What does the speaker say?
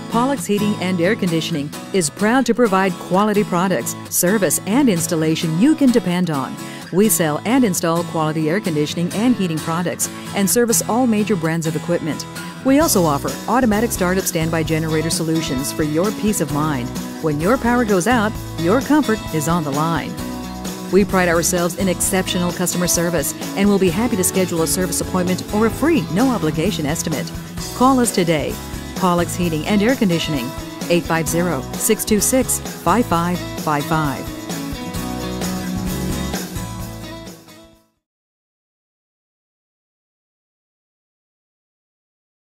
Pollocks Heating and Air Conditioning is proud to provide quality products, service, and installation you can depend on. We sell and install quality air conditioning and heating products and service all major brands of equipment. We also offer automatic startup standby generator solutions for your peace of mind. When your power goes out, your comfort is on the line. We pride ourselves in exceptional customer service and will be happy to schedule a service appointment or a free, no-obligation estimate. Call us today. Pollocks Heating and Air Conditioning, 850-626-5555.